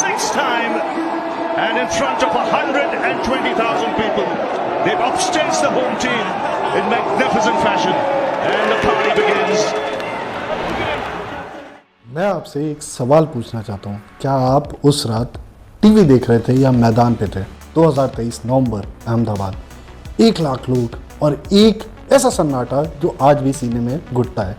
sixth time, and in front of 120,000 people, they've upstaged the home team in magnificent fashion, and the party begins. मैं आपसे एक सवाल पूछना चाहता हूँ, क्या आप उस रात टीवी देख रहे थे या मैदान पे थे? 2023 नवंबर, अहमदाबाद, 1 लाख लोग और एक ऐसा सन्नाटा जो आज भी सीने में घुटता है।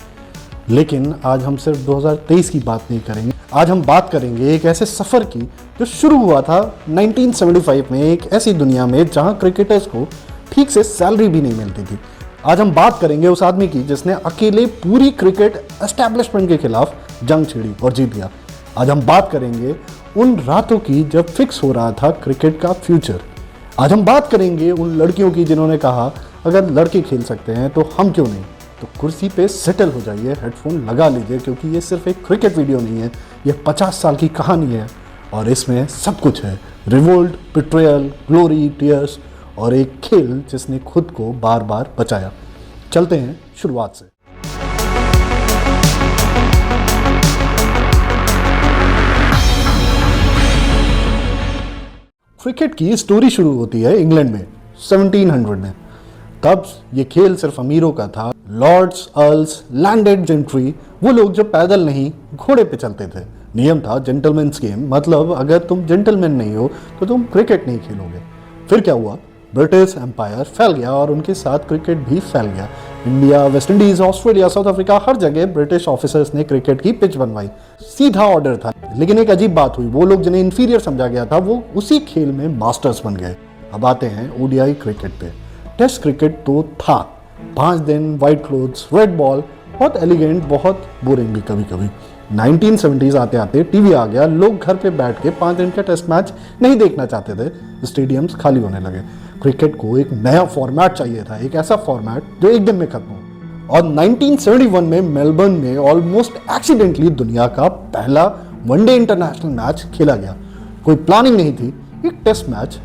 लेकिन आज हम सिर्फ 2023 की बात नहीं करेंगे, आज हम बात करेंगे एक ऐसे सफ़र की जो शुरू हुआ था 1975 में, एक ऐसी दुनिया में जहां क्रिकेटर्स को ठीक से सैलरी भी नहीं मिलती थी। आज हम बात करेंगे उस आदमी की जिसने अकेले पूरी क्रिकेट एस्टैब्लिशमेंट के खिलाफ जंग छिड़ी और जीत गया। आज हम बात करेंगे उन रातों की जब फिक्स हो रहा था क्रिकेट का फ्यूचर। आज हम बात करेंगे उन लड़कियों की जिन्होंने कहा अगर लड़के खेल सकते हैं तो हम क्यों नहीं। तो कुर्सी पे सेटल हो जाइए, हेडफोन लगा लीजिए, क्योंकि ये सिर्फ एक क्रिकेट वीडियो नहीं है, ये 50 साल की कहानी है और इसमें सब कुछ है। रिवोल्ट, बिट्रेयल, ग्लोरी, टीयर्स और एक खेल जिसने खुद को बार बार बचाया। चलते हैं शुरुआत से। क्रिकेट की स्टोरी शुरू होती है इंग्लैंड में 1700 में। तब ये खेल सिर्फ अमीरों का था। लॉर्ड्स, अर्ल्स, लैंडेड जेंट्री, वो लोग जो पैदल नहीं घोड़े पे चलते थे। नियम था जेंटलमैन्स गेम, मतलब अगर तुम जेंटलमैन नहीं हो तो तुम क्रिकेट नहीं खेलोगे। फिर क्या हुआ? ब्रिटिश एम्पायर फैल गया और उनके साथ क्रिकेट भी फैल गया। India, West Indies, Australia, South Africa, हर जगह ब्रिटिश ऑफिसर्स ने क्रिकेट की पिच बनवाई। सीधा ऑर्डर था। लेकिन एक अजीब बात हुई, वो लोग जिन्हें इंफीरियर समझा गया था वो उसी खेल में मास्टर्स बन गए। अब आते हैं ओडीआई क्रिकेट पे। टेस्ट क्रिकेट तो था, 5 दिन, वाइट क्लोथ्स, रेड बॉल, बहुत एलिगेंट, बहुत बोरिंग भी कभी कभी। 1970s आते आते टीवी आ गया, लोग घर पे बैठ के 5 दिन का टेस्ट मैच नहीं देखना चाहते थे, स्टेडियम्स खाली होने लगे। क्रिकेट को एक नया फॉर्मेट चाहिए था, एक ऐसा फॉर्मेट जो एक दिन में खत्म हो। और 1971 में मेलबर्न में ऑलमोस्ट एक्सीडेंटली दुनिया का पहला वनडे इंटरनेशनल मैच खेला गया। कोई प्लानिंग नहीं थी। एक टेस्ट मैच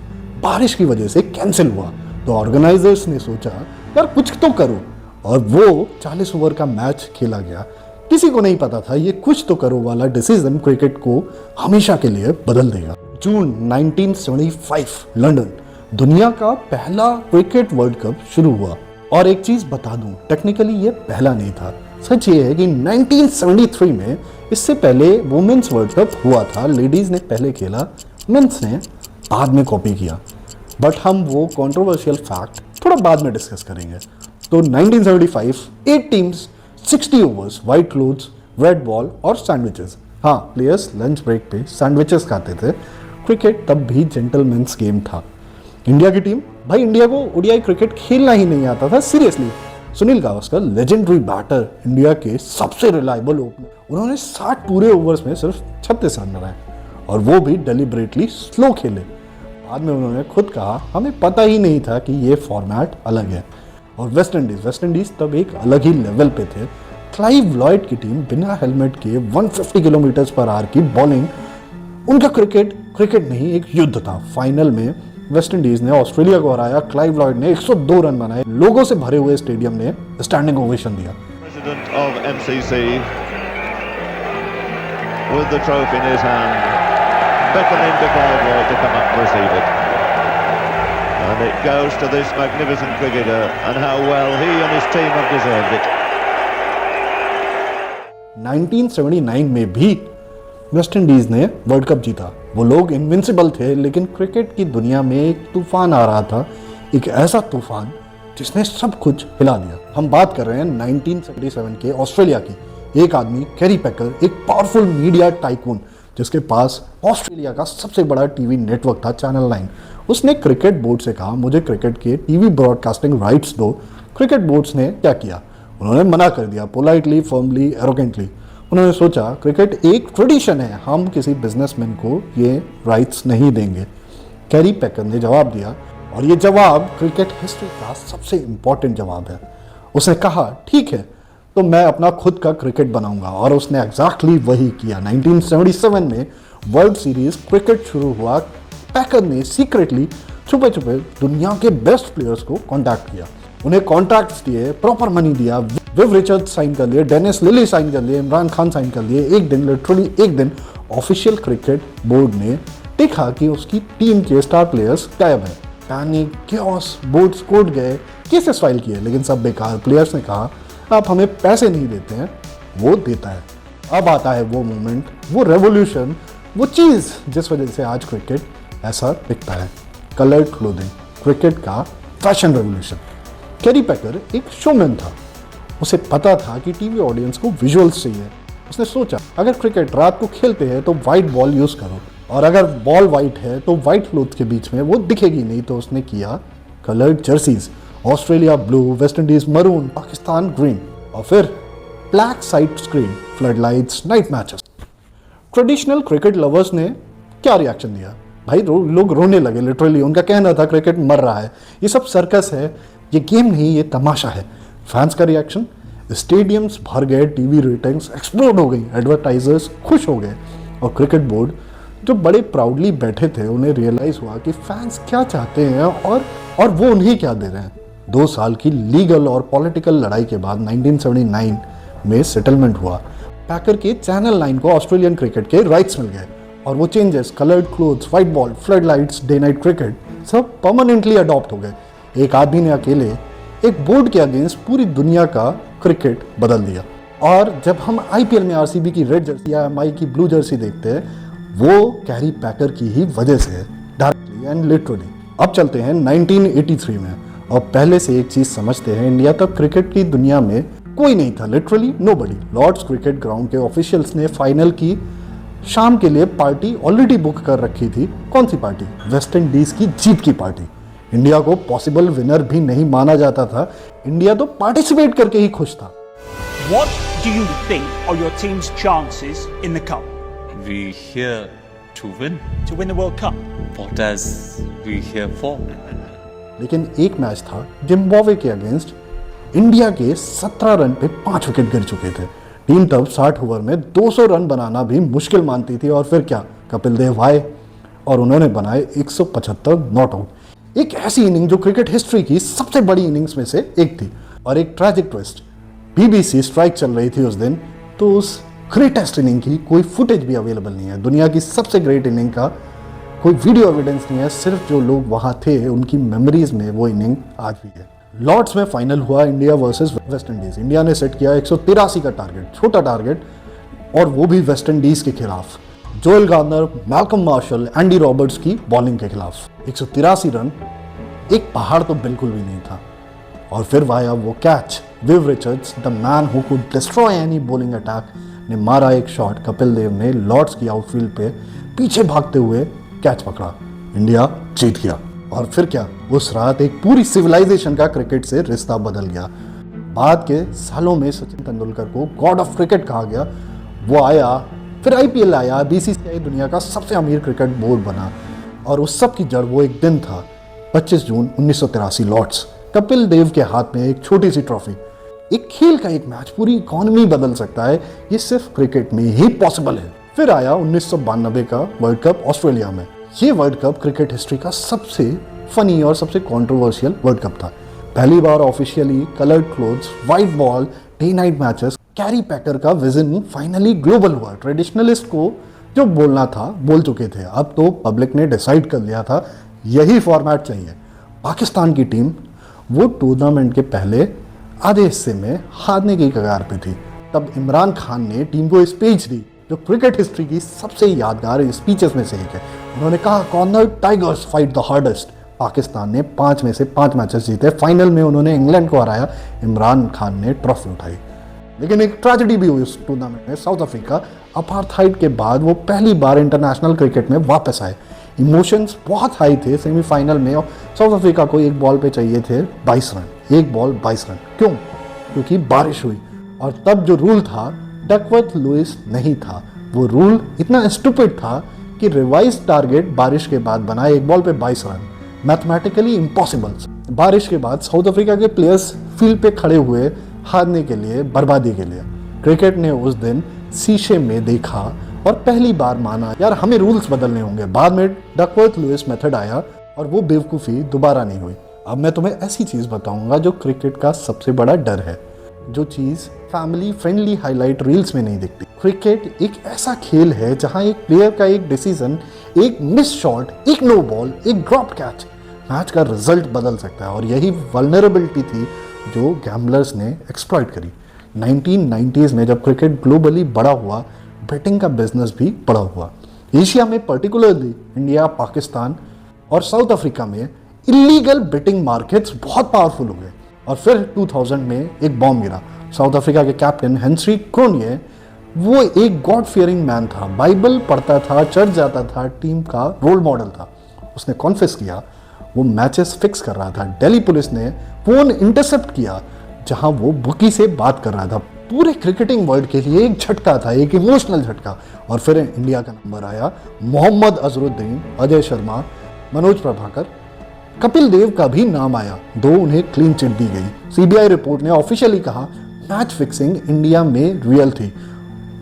बारिश की वजह से कैंसिल हुआ, तो ऑर्गेनाइजर्स ने सोचा यार कुछ तो करो, और वो 40 ओवर का मैच खेला गया। किसी को नहीं पता था ये कुछ तो करो वाला डिसीजन क्रिकेट को हमेशा के लिए बदल देगा। जून 1975 लंदन, दुनिया का पहला क्रिकेट वर्ल्ड कप शुरू हुआ। और एक चीज बता दूं, टेक्निकली ये पहला नहीं था। सच ये है कि 1973 में इससे पहले वुमेन्स वर्ल्ड कप हुआ था। लेडीज ने पहले खेला, मेंस ने बाद में कॉपी किया। बट हम वो कंट्रोवर्शियल फैक्ट थोड़ा बाद में डिस्कस करेंगे। तो 1975 8 teams, 60 overs, white clothes, red ball और सैंडविचेस। हाँ, प्लेयर्स लंच ब्रेक पे सैंडविचेस खाते थे। क्रिकेट तब भी जेंटलमैन्स गेम था। इंडिया की टीम, भाई इंडिया को ओडीआई क्रिकेट खेलना ही नहीं आता था seriously. Sunil Gavaskar, legendary batter, India के सबसे रिलायबल ओपनर, उन्होंने 60 पूरे ओवर्स में सिर्फ 36 रन बनाए, और वो भी डेलिबरेटली स्लो खेले। बाद में उन्होंने खुद कहा हमें पता ही नहीं था कि ये फॉर्मेट अलग है। और वेस्ट इंडीज तब एक अलग ही लेवल पे थे। क्लाइव लॉयड की टीम बिना हेलमेट के 150 किलोमीटर पर आवर की बॉलिंग, उनका क्रिकेट नहीं एक युद्ध था। फाइनल में वेस्ट इंडीज ने ऑस्ट्रेलिया को हराया। क्लाइव लॉयड ने 102 रन बनाए। लोगों से भरे हुए स्टेडियम ने स्टैंडिंग ओवेशन दिया। President of MCC with the trophy in his hand, beckoning to Clive Lloyd to come up and receive it. And it goes to this magnificent cricketer, and how well he and his team have deserved it. 1979 में भी West Indies ने world cup जीता। वो लोग invincible थे, लेकिन cricket की दुनिया में एक तूफान आ रहा था, एक ऐसा तूफान जिसने सब कुछ हिला दिया। हम बात कर रहे हैं 1977 के ऑस्ट्रेलिया की। एक आदमी, कैरी पेकर, एक पावरफुल मीडिया टाइकून जिसके पास ऑस्ट्रेलिया का सबसे बड़ा टीवी नेटवर्क था, चैनल 9। उसने क्रिकेट बोर्ड से कहा मुझे क्रिकेट के टीवी ब्रॉडकास्टिंग राइट्स दो। क्रिकेट बोर्ड्स ने क्या किया? उन्होंने मना कर दिया, पोलाइटली, फर्मली, एरोगेंटली। उन्होंने सोचा क्रिकेट एक ट्रेडिशन है, हम किसी बिजनेसमैन को ये राइट्स नहीं देंगे। कैरी पेकर ने जवाब दिया, और ये जवाब क्रिकेट हिस्ट्री का सबसे इंपॉर्टेंट जवाब है। उसने कहा ठीक है, तो मैं अपना खुद का क्रिकेट बनाऊंगा, और उसने एग्जैक्टली वही किया। 1977 में वर्ल्ड सीरीज क्रिकेट शुरू हुआ। पैकर ने सीक्रेटली, छुपे छुपे दुनिया के बेस्ट प्लेयर्स को कॉन्टैक्ट किया। उन्हें कॉन्ट्रैक्ट्स दिए, प्रॉपर मनी दिया, विव रिचर्ड्स साइन कर लिए, डेनिस लिली साइन कर लिए, इमरान खान साइन कर लिए। एक दिन, लिटरली एक दिन, ऑफिशियल क्रिकेट बोर्ड ने देखा कि उसकी टीम के स्टार प्लेयर्स गायब हैं। पैनिक, chaos, बोर्ड्स कोर्ट गए, केसेस फाइल किए, लेकिन सब बेकार। प्लेयर्स ने कहा आप हमें पैसे नहीं देते हैं, वो देता है। अब आता है वो मोमेंट, वो रेवोल्यूशन, वो चीज़ जिस वजह से आज क्रिकेट ऐसा दिखता है। कलर्ड क्लोथिंग, क्रिकेट का फैशन रेवोल्यूशन। कैरी पैकर एक शोमैन था, उसे पता था कि टीवी ऑडियंस को विजुअल्स चाहिए। उसने सोचा अगर क्रिकेट रात को खेलते हैं तो वाइट बॉल यूज़ करो, और अगर बॉल वाइट है तो वाइट क्लोथ के बीच में वो दिखेगी नहीं। तो उसने किया coloured jerseys, Australia blue, West Indies maroon, Pakistan green, और फिर black side screen, flood lights, night matches. Traditional cricket lovers ने क्या रिएक्शन दिया? भाई लोग रोने लगे, लिटरली। उनका कहना था क्रिकेट मर रहा है, ये सब सर्कस है, ये गेम नहीं, ये तमाशा है। फैंस का रिएक्शन, स्टेडियम्स भर गए, टीवी रेटिंग्स एक्सप्लोड हो गई, एडवर्टाइजर्स खुश हो गए, और क्रिकेट बोर्ड जो बड़े प्राउडली बैठे थे उन्हें रियलाइज हुआ कि फैंस क्या चाहते हैं और वो उन्हें क्या दे रहे हैं। 2 साल की लीगल और पॉलिटिकल लड़ाई के बाद 1979 में सेटलमेंट हुआ। पैकर के चैनल 9 को ऑस्ट्रेलियन क्रिकेट के राइट्स मिल गए, और वो changes, coloured clothes, white ball, flood lights, day night cricket, सब परमानेंटली अडॉप्ट हो गए। एक आदमी ने अकेले एक बोर्ड के अगेंस्ट पूरी दुनिया का क्रिकेट बदल दिया। और जब हम आईपीएल में आरसीबी की रेड जर्सी या एमआई की ब्लू जर्सी देखते हैं, वो कैरी पैकर की ही वजह से है, डायरेक्टली एंड लिटरली। अब चलते हैं 1983 में, और पहले से एक चीज समझते हैं, इंडिया तक क्रिकेट की दुनिया में कोई नहीं था, literally nobody. Lord's cricket ground के ऑफिशियल्स ने फाइनल की शाम के लिए पार्टी ऑलरेडी बुक कर रखी थी। कौन सी पार्टी? वेस्ट इंडीज की जीत की पार्टी। इंडिया को पॉसिबल विनर भी नहीं माना जाता था, इंडिया तो पार्टिसिपेट करके ही खुश था। What do you think are your team's chances in the cup? We here to win. To win the World Cup? What as we here for? लेकिन एक मैच था जिम्बाब्वे के अगेंस्ट, इंडिया के 17 run पे 5 wicket गिर चुके थे। Team तब 60 ओवर में 200 रन बनाना भी मुश्किल मानती थी, और फिर क्या, कपिल देव आए और उन्होंने बनाए 175 नॉट आउट। एक ऐसी इनिंग जो क्रिकेट हिस्ट्री की सबसे बड़ी इनिंग्स में से एक थी। और एक ट्रैजिक ट्विस्ट, बीबीसी स्ट्राइक चल रही थी उस दिन, तो उस ग्रेटेस्ट इनिंग की कोई फुटेज भी अवेलेबल नहीं है। दुनिया की सबसे ग्रेट इनिंग का कोई वीडियो एविडेंस नहीं है, सिर्फ जो लोग वहां थे उनकी मेमोरीज में वो इनिंग आज भी है। लॉर्ड्स में फाइनल हुआ India versus West Indies. India ने सेट किया 183 का टारगेट, छोटा टारगेट, और वो भी वेस्ट इंडीज के खिलाफ। Joel Garner, Malcolm martial, Andy Roberts की बॉलिंग के खिलाफ 183 रन, एक पहाड़ तो बिल्कुल भी नहीं था। और फिर वाया वो catch, Viv Richards, the man who could destroy any bowling attack, ने मारा एक शॉट। कपिल देव ने लॉर्ड्स की आउटफील्ड पे पीछे भागते हुए कैच पकड़ा, इंडिया जीत गया। और फिर क्या, उस रात एक पूरी सिविलाइजेशन का क्रिकेट से रिश्ता बदल गया। बाद के सालों में सचिन तेंदुलकर को गॉड ऑफ क्रिकेट कहा गया। वो आया, फिर आईपीएल आया, बीसीसीआई दुनिया का सबसे अमीर क्रिकेट बोर्ड बना, और उस सब की जड़ वो एक दिन था, 25 जून 1983, लॉर्ड्स। कपिल देव के हाथ में एक छोटी सी ट्रॉफी। एक खेल का एक मैच पूरी इकोनॉमी बदल सकता है, ये सिर्फ क्रिकेट में ही पॉसिबल है। फिर आया 1992 का वर्ल्ड कप ऑस्ट्रेलिया में। ये वर्ल्ड कप क्रिकेट हिस्ट्री का सबसे फनी और सबसे कंट्रोवर्शियल वर्ल्ड कप था। पहली बार officially coloured clothes, white ball, day night matches, Kerry Packer का विजन फाइनली ग्लोबल हुआ। ट्रेडिशनलिस्ट को जो बोलना था बोल चुके थे, अब तो पब्लिक ने डिसाइड कर लिया था यही फॉर्मेट चाहिए। पाकिस्तान की टीम वो टूर्नामेंट के पहले आधे हिस्से में हारने की कगार पे थी। तब इमरान खान ने टीम को स्पीच दी जो क्रिकेट हिस्ट्री की सबसे यादगार स्पीचेस में से एक है। उन्होंने कहा, corner tigers fight the hardest. Pakistan ने 5 में से 5 मैचेस जीते। फाइनल में उन्होंने इंग्लैंड को हराया। इमरान खान ने ट्रॉफी उठाई। लेकिन एक ट्रेजेडी भी हुई उस टूर्नामेंट में। साउथ अफ्रीका अपार्थाइड के बाद वो पहली बार इंटरनेशनल क्रिकेट में वापस आए। इमोशंस बहुत हाई थे सेमीफाइनल में, और साउथ अफ्रीका को एक बॉल पे चाहिए थे 22 रन। एक बॉल 22 रन क्यों? क्योंकि बारिश हुई, और तब जो रूल था डकवर्थ लुइस नहीं था। वो रूल इतना स्टूपिड था कि रिवाइज टारगेट बारिश के बाद बना, एक बॉल पे 22 रन, मैथमेटिकली इम्पॉसिबल। बारिश के बाद साउथ अफ्रीका के प्लेयर्स फील्ड पे खड़े हुए हारने के लिए, बर्बादी के लिए। क्रिकेट ने उस दिन शीशे में देखा और पहली बार माना, यार हमें रूल्स बदलने होंगे। बाद में डकवर्थ लुइस मेथड आया और वो बेवकूफ़ी दोबारा नहीं हुई। अब मैं तुम्हें ऐसी चीज़ बताऊंगा जो क्रिकेट का सबसे बड़ा डर है, जो चीज़ फैमिली फ्रेंडली हाईलाइट रील्स में नहीं दिखती। क्रिकेट एक ऐसा खेल है जहां एक प्लेयर का एक डिसीजन, एक मिस शॉट, एक नो बॉल, एक ड्रॉप कैच मैच का रिजल्ट बदल सकता है। और यही वल्नरेबिलिटी थी जो गैम्बलर्स ने एक्सप्लॉइट करी। 1990s में जब क्रिकेट ग्लोबली बड़ा हुआ, बेटिंग का बिजनेस भी बड़ा हुआ। एशिया में पर्टिकुलरली इंडिया, पाकिस्तान और साउथ अफ्रीका में इलीगल बेटिंग मार्केट्स बहुत पावरफुल हो गए। और फिर 2000 में एक बॉम्ब गिरा। साउथ अफ्रीका के कैप्टन हेनरी क्रोनिये, वो एक गॉड फियरिंग मैन था, बाइबल पढ़ता था, चर्च जाता था, टीम का रोल मॉडल था। उसने कॉन्फेस किया वो मैचेस फिक्स कर रहा था। दिल्ली पुलिस ने फोन इंटरसेप्ट किया जहां वो बुकी से बात कर रहा था। पूरे क्रिकेटिंग वर्ल्ड के लिए एक झटका था, एक इमोशनल झटका। और फिर इंडिया का नंबर आया। मोहम्मद अजहरुद्दीन, अजय शर्मा, मनोज प्रभाकर, कपिल देव का भी नाम आया, दो उन्हें क्लीन चिट दी गई। सीबीआई रिपोर्ट ने ऑफिशियली कहा मैच फिक्सिंग इंडिया में रियल थी,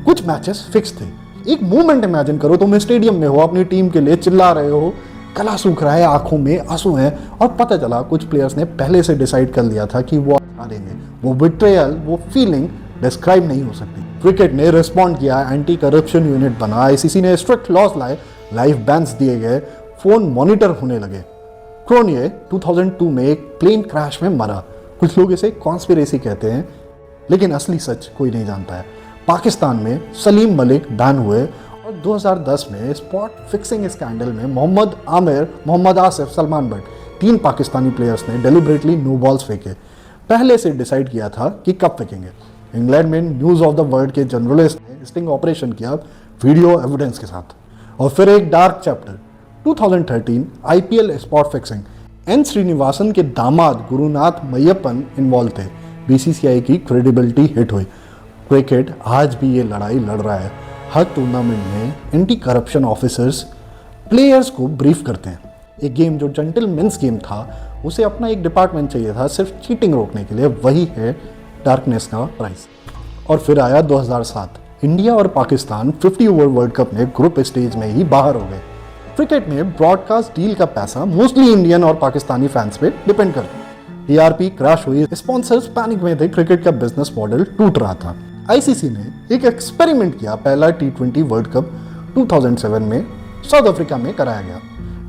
कुछ मैचेस फिक्स थे। एक मूवमेंट इमेजिन करो, तुम स्टेडियम में हो, अपनी टीम के लिए चिल्ला रहे हो, गला सूख रहा है, आंखों में आंसू हैं, और पता चला कुछ प्लेयर्स ने पहले से डिसाइड कर लिया था कि वो हारेंगे। वो बिट्रेयल, वो फीलिंग डिस्क्राइब नहीं हो सकती। क्रिकेट ने रिस्पॉन्ड किया, एंटी करप्शन यूनिट बना, आईसीसी ने स्ट्रिक्ट लॉज लाए, लाइव बैन्स दिए गए, फोन मॉनिटर होने लगे। क्रोनिये 2002 में एक प्लेन क्रैश में मरा। कुछ लोग इसे कॉन्स्पिरेसी कहते हैं, लेकिन असली सच कोई नहीं जानता है। पाकिस्तान में सलीम मलिक बैन हुए और 2010 में स्पॉट फिक्सिंग स्कैंडल में मोहम्मद आमिर, मोहम्मद आसिफ, सलमान बट, 3 पाकिस्तानी प्लेयर्स ने डेलिबरेटली नो बॉल्स फेंके। पहले से डिसाइड किया था कि कब फेंकेंगे। इंग्लैंड में न्यूज़ ऑफ द वर्ल्ड के जर्नलिस्ट ने स्टिंग ऑपरेशन किया वीडियो एविडेंस के साथ। और फिर एक dark chapter 2013 IPL spot fixing. N Srinivasan के दामाद गुरुनाथ मय्यप्पन इन्वॉल्व थे। बीसीसीआई की क्रेडिबिलिटी हिट हुई। क्रिकेट आज भी ये लड़ाई लड़ रहा है। हर टूर्नामेंट में एंटी करप्शन ऑफिसर्स प्लेयर्स को ब्रीफ करते हैं। एक गेम जो जेंटलमैन्स गेम था, उसे अपना एक डिपार्टमेंट चाहिए था सिर्फ चीटिंग रोकने के लिए। वही है डार्कनेस का प्राइस। और फिर आया 2007। इंडिया और पाकिस्तान 50 ओवर वर्ल्ड कप में ग्रुप स्टेज में ही बाहर हो गए। क्रिकेट में ब्रॉडकास्ट डील का पैसा मोस्टली इंडियन और पाकिस्तानी फैंस पे डिपेंड करता है। टीआरपी क्रैश हुई, स्पॉन्सर्स पैनिक में थे, क्रिकेट का बिजनेस मॉडल टूट रहा था। आईसीसी ने एक एक्सपेरिमेंट किया। पहला T20 वर्ल्ड कप 2007 में साउथ अफ्रीका में कराया गया।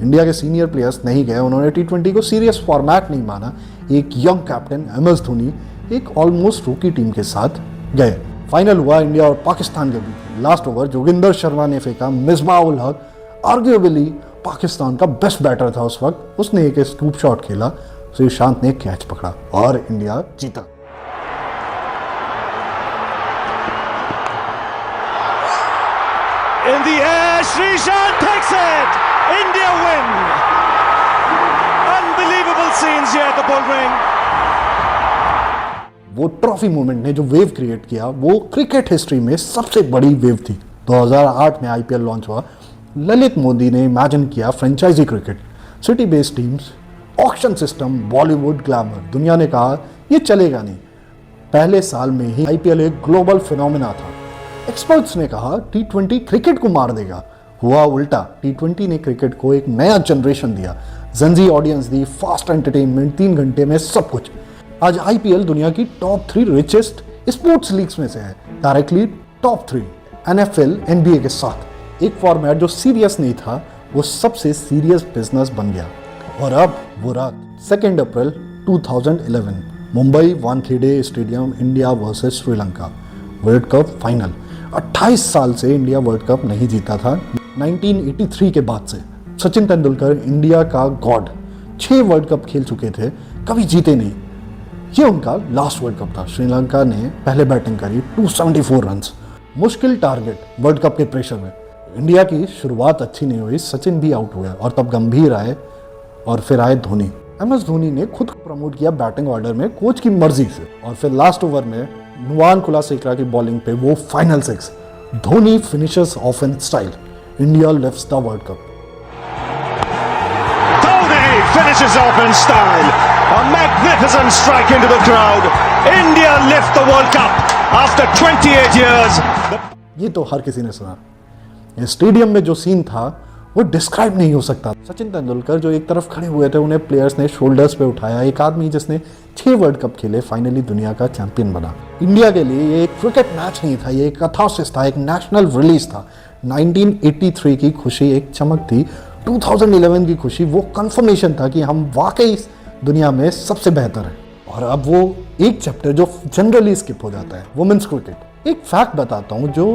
इंडिया के सीनियर प्लेयर्स नहीं गए, उन्होंने T20 को सीरियस फॉर्मेट नहीं माना। एक यंग कैप्टन MS धोनी एक ऑलमोस्ट रूकी टीम के साथ गए। फाइनल हुआ इंडिया और पाकिस्तान के बीच। लास्ट ओवर जोगिंदर शर्मा ने फेंका, मिसबाह उल हक आर्ग्यूएबली पाकिस्तान का बेस्ट बैटर था उस वक्त, उसने एक स्कूप शॉट खेला, श्रीशांत ने कैच पकड़ा और इंडिया जीता। In the air, Sreesanth takes it. India win. Unbelievable scenes here at the Bull Ring. वो ट्रॉफी मूवमेंट ने जो वेव क्रिएट किया, वो क्रिकेट हिस्ट्री में सबसे बड़ी वेव थी। 2008 में आईपीएल लॉन्च हुआ। ललित मोदी ने इमेजिन किया franchise cricket, city based teams, auction system, Bollywood glamour. दुनिया ने कहा ये चलेगा नहीं। पहले साल में ही आईपीएल एक ग्लोबल फिनोमिना था। एक्सपर्ट्स ने कहा T20 क्रिकेट को मार देगा। हुआ उल्टा। T20 ने क्रिकेट को एक नया जनरेशन दिया, जंजी ऑडियंस दी, फास्ट एंटरटेनमेंट, 3 घंटे में सब कुछ। आज आईपीएल दुनिया की टॉप 3 रिचेस्ट स्पोर्ट्स लीग्स में से है, डायरेक्टली टॉप 3 NFL, NBA के साथ। एक फॉर्मेट जो सीरियस नहीं था, वो सबसे सीरियस बिजनेस बन गया। और अब वो रात 2 अप्रैल 2011, Mumbai Wankhede stadium, India versus Sri Lanka, world cup final. 28 साल से इंडिया वर्ल्ड कप नहीं जीता था। 1983 के बाद से सचिन तेंदुलकर इंडिया का गॉड, 6 वर्ल्ड कप खेल चुके थे, कभी जीते नहीं। ये उनका लास्ट वर्ल्ड कप था। श्रीलंका ने पहले बैटिंग करी, 274 रन्स, मुश्किल टारगेट वर्ल्ड कप के प्रेशर में। इंडिया की शुरुआत अच्छी नहीं हुई, सचिन भी आउट हो गया और तब गंभीर आए और फिर आए धोनी। MS धोनी ने खुद को प्रमोट किया बैटिंग ऑर्डर में कोच की मर्जी से। और फिर लास्ट ओवर में नुवान कुलासेकरा की बॉलिंग पे वो final 6। Dhoni finishes of in style. India lifts the world cup. Dhoni finishes off in style. A magnificent strike into the crowd. India lift the World Cup after 28 years. ये तो हर किसी ने सुना। Stadium में जो सीन था वो डिस्क्राइब नहीं हो सकता। सचिन तेंदुलकर जो एक तरफ खड़े हुए थे, उन्हें प्लेयर्स ने शोल्डर्स पे उठाया। एक आदमी जिसने 6 वर्ल्ड कप खेले, फाइनली दुनिया का चैंपियन बना। इंडिया के लिए ये एक क्रिकेट मैच नहीं था, ये एक कैथार्सिस था, एक नेशनल रिलीज था। 1983 की खुशी एक चमक थी, 2011 की खुशी वो कंफर्मेशन था कि हम वाकई इस दुनिया में सबसे बेहतर हैं। और अब वो एक चैप्टर जो जनरली स्किप हो जाता है, वुमेन्स क्रिकेट। एक फैक्ट बताता हूँ जो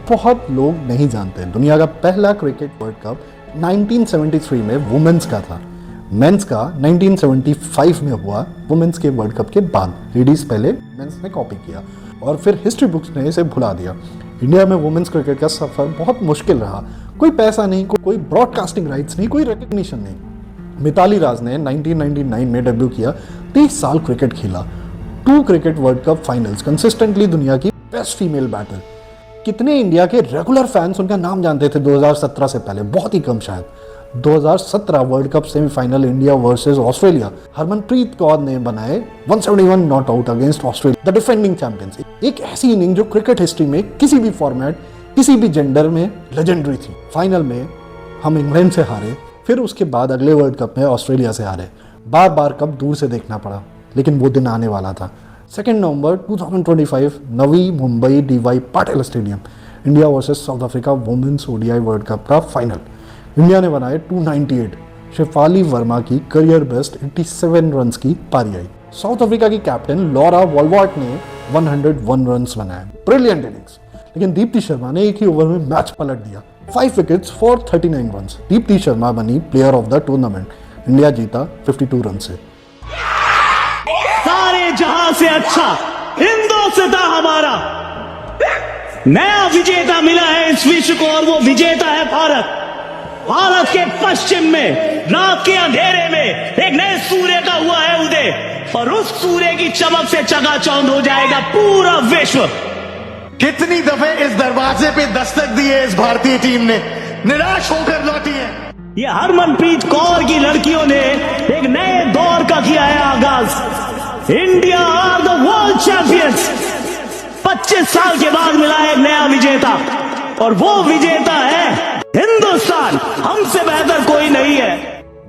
बहुत लोग नहीं जानते। दुनिया का पहला क्रिकेट वर्ल्ड कप 1973 में वुमेन्स का था। मेंस का 1975 में हुआ, वुमेन्स के वर्ल्ड कप के बाद। लेडीज पहले, मेंस ने कॉपी किया और फिर हिस्ट्री बुक्स ने इसे भुला दिया। इंडिया में वुमेन्स क्रिकेट का सफर बहुत मुश्किल रहा। कोई पैसा नहीं, कोई ब्रॉडकास्टिंग राइट्स नहीं, कोई रिकग्निशन नहीं। मिताली राज ने 1999 में डेब्यू किया, 30 साल क्रिकेट खेला, 2 cricket world cup finals, consistently दुनिया की बेस्ट फीमेल बैटर। कितने इंडिया के रेगुलर फैंस उनका नाम जानते थे 2017 से पहले? बहुत ही कम शायद। 2017 world cup semifinal India versus Australia, Harmanpreet Kaur ने बनाए 171 not out against Australia, the defending champions. एक ऐसी इनिंग जो क्रिकेट हिस्ट्री में किसी भी फॉर्मेट, किसी भी जेंडर में लेजेंडरी थी। फाइनल में हम इंग्लैंड से हारे, फिर उसके बाद अगले वर्ल्ड कप में ऑस्ट्रेलिया से हारे। बार बार कप दूर से देखना पड़ा, लेकिन वो दिन आने वाला था। 2 नवंबर 2025, Navi Mumbai DY Patil stadium, India versus South Africa women's ODI world cup का फाइनल। इंडिया ने बनाए 298, शेफाली वर्मा की करियर बेस्ट 87 रन्स की पारी आई। साउथ अफ्रीका की कैप्टन लॉरा वॉलवर्ट ने 101 रन्स बनाए, ब्रिलियंट इनिंग्स। लेकिन दीप्ति शर्मा ने एक ही ओवर में मैच पलट दिया, 5 wickets for 39 runs. Deepti Sharma बनी player of the tournament. India जीता 52 रन से। सारे जहां से अच्छा हिंदुस्तान हमारा नया विजेता मिला है इस विश्व को, और वो विजेता है भारत। भारत के पश्चिम में रात के अंधेरे में एक नए सूर्य का हुआ है उदय, और उस सूर्य की चमक से चकाचौंध हो जाएगा पूरा विश्व। कितनी दफे इस दरवाजे पे दस्तक दी है इस भारतीय टीम ने, निराश होकर लौटी है। ये हरमनप्रीत कौर की लड़कियों ने एक नए दौर का किया है आगाज। India are the world champions. 25 साल के बाद मिला है एक नया विजेता, और वो विजेता है हिंदुस्तान। हमसे बेहतर कोई नहीं है।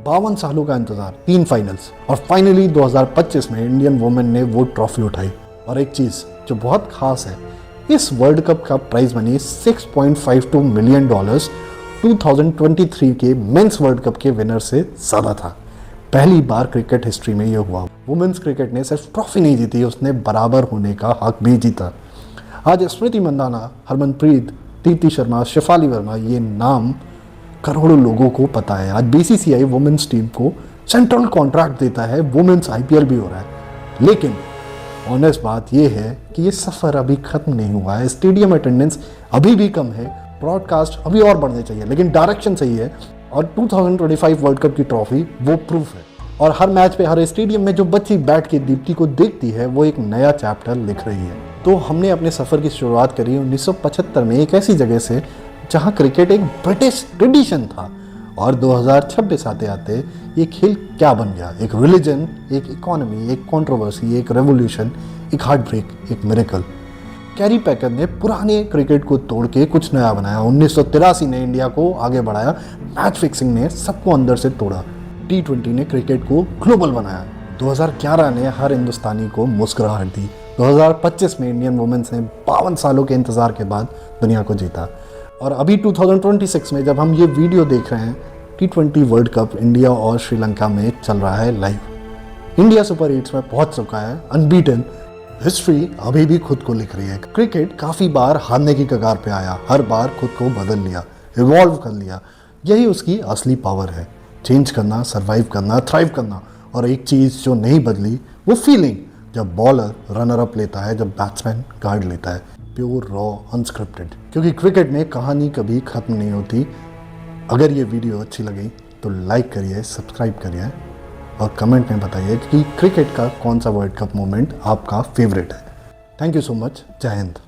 52 सालों का इंतजार, 3 फाइनल्स, और फाइनली 2025 में इंडियन वुमेन ने वो ट्रॉफी उठाई। और एक चीज जो बहुत खास है, इस वर्ल्ड कप का प्राइज मनी $6.52 मिलियन 2023 के मेंस वर्ल्ड कप के विनर से ज्यादा था। पहली बार क्रिकेट हिस्ट्री में यह हुआ। वुमेन्स क्रिकेट ने सिर्फ ट्रॉफी नहीं जीती, उसने बराबर होने का हक भी जीता। आज स्मृति मंदाना, हरमनप्रीत, दीप्ति शर्मा, शेफाली वर्मा, ये नाम करोड़ों लोगों को पता है। आज BCCI वुमेन्स टीम को सेंट्रल कॉन्ट्रैक्ट देता है, वुमेन्स IPL भी हो रहा है। लेकिन ऑनेस्ट बात यह है कि ये सफ़र अभी खत्म नहीं हुआ है। स्टेडियम अटेंडेंस अभी भी कम है, ब्रॉडकास्ट अभी और बढ़ने चाहिए, लेकिन डायरेक्शन सही है। और 2025 वर्ल्ड कप की ट्रॉफी वो प्रूफ है। और हर मैच पे, हर स्टेडियम में जो बच्ची बैठ के दीप्ति को देखती है, वो एक नया चैप्टर लिख रही है। तो हमने अपने सफ़र की शुरुआत करी 1975 में, एक ऐसी जगह से जहाँ क्रिकेट एक ब्रिटिश ट्रेडिशन था, और 2026 आते आते ये खेल क्या बन गया? एक रिलीजन, एक इकोनॉमी, एक कंट्रोवर्सी, एक रेवोल्यूशन, एक हार्ट ब्रेक, एक मिरेकल। कैरी पैकर ने पुराने क्रिकेट को तोड़ के कुछ नया बनाया। 1983 ने इंडिया को आगे बढ़ाया। मैच फिक्सिंग ने सबको अंदर से तोड़ा। T20 ने क्रिकेट को ग्लोबल बनाया। 2011 ने हर हिंदुस्तानी को मुस्कुराहट दी। 2025 में इंडियन वुमेन्स ने 52 सालों के इंतजार के बाद दुनिया को जीता। और अभी 2026 में जब हम ये वीडियो देख रहे हैं, T20 वर्ल्ड कप इंडिया और श्रीलंका में चल रहा है लाइव। इंडिया सुपर 8 में पहुंच चुका है, अनबीटन। हिस्ट्री अभी भी खुद को लिख रही है। क्रिकेट काफ़ी बार हारने की कगार पे आया, हर बार खुद को बदल लिया, इवॉल्व कर लिया। यही उसकी असली पावर है, चेंज करना, सर्वाइव करना, थ्राइव करना। और एक चीज़ जो नहीं बदली, वो फीलिंग, जब बॉलर रनर अप लेता है, जब बैट्समैन गार्ड लेता है। Pure, raw, unscripted. क्योंकि क्रिकेट में कहानी कभी खत्म नहीं होती। अगर ये वीडियो अच्छी लगी तो लाइक करिए, सब्सक्राइब करिए, और कमेंट में बताइए कि क्रिकेट का कौन सा वर्ल्ड कप मोमेंट आपका फेवरेट है। Thank you so much. जय हिंद।